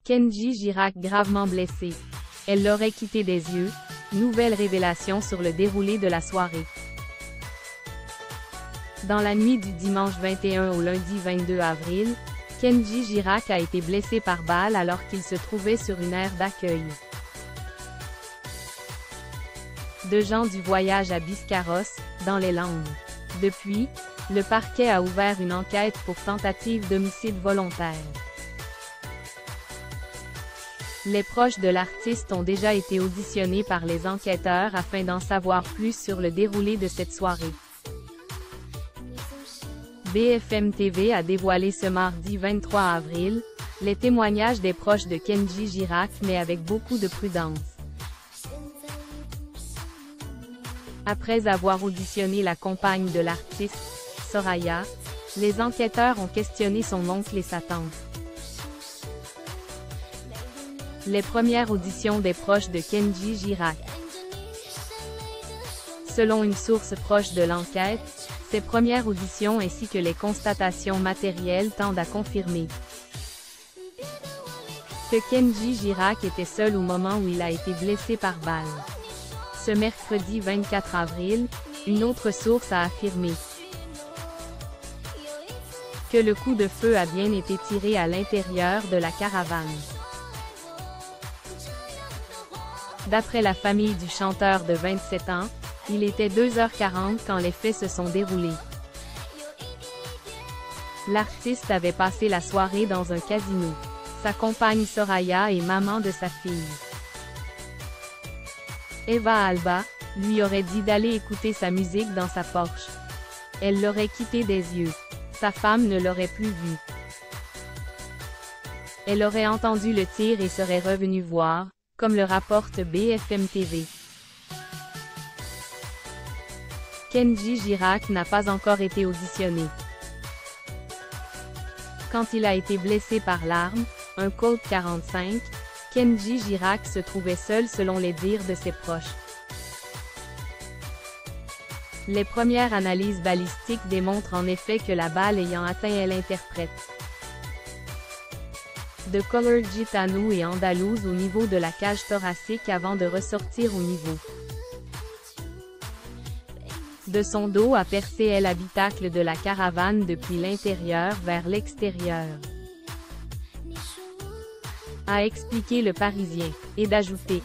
Kenji Girac gravement blessée. Elle l'aurait quitté des yeux. Nouvelle révélation sur le déroulé de la soirée. Dans la nuit du dimanche 21 au lundi 22 avril, Kenji Girac a été blessé par balle alors qu'il se trouvait sur une aire d'accueil de gens du voyage à Biscarrosse, dans les Landes. Depuis, le parquet a ouvert une enquête pour tentative d'homicide volontaire. Les proches de l'artiste ont déjà été auditionnés par les enquêteurs afin d'en savoir plus sur le déroulé de cette soirée. BFM TV a dévoilé ce mardi 23 avril, les témoignages des proches de Kenji Girac mais avec beaucoup de prudence. Après avoir auditionné la compagne de l'artiste, Soraya, les enquêteurs ont questionné son oncle et sa tante. Les premières auditions des proches de Kenji Girac. Selon une source proche de l'enquête, ces premières auditions ainsi que les constatations matérielles tendent à confirmer que Kenji Girac était seul au moment où il a été blessé par balle. Ce mercredi 24 avril, une autre source a affirmé que le coup de feu a bien été tiré à l'intérieur de la caravane. D'après la famille du chanteur de 27 ans, il était 2h40 quand les faits se sont déroulés. L'artiste avait passé la soirée dans un casino. Sa compagne Soraya est maman de sa fille. Eva Alba, lui aurait dit d'aller écouter sa musique dans sa Porsche. Elle l'aurait quitté des yeux. Sa femme ne l'aurait plus vu. Elle aurait entendu le tir et serait revenue voir, comme le rapporte BFM TV. Kenji Girac n'a pas encore été auditionné. Quand il a été blessé par l'arme, un Colt 45, Kenji Girac se trouvait seul selon les dires de ses proches. Les premières analyses balistiques démontrent en effet que la balle ayant atteint l'interprète de Color Gitano et Andalouse au niveau de la cage thoracique avant de ressortir au niveau de son dos a percé l'habitacle de la caravane depuis l'intérieur vers l'extérieur, a expliqué le Parisien, et d'ajouter: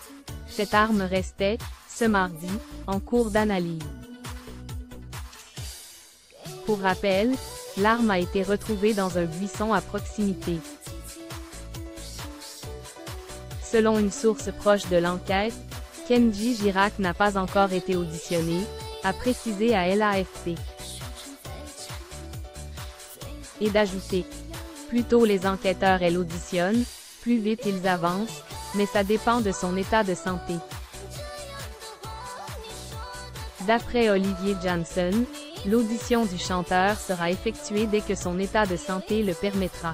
cette arme restait, ce mardi, en cours d'analyse. Pour rappel, l'arme a été retrouvée dans un buisson à proximité. Selon une source proche de l'enquête, Kenji Girac n'a pas encore été auditionné, a précisé à l'AFP. Et d'ajouter: plus tôt les enquêteurs l'auditionnent, plus vite ils avancent, mais ça dépend de son état de santé. D'après Olivier Janssen, l'audition du chanteur sera effectuée dès que son état de santé le permettra.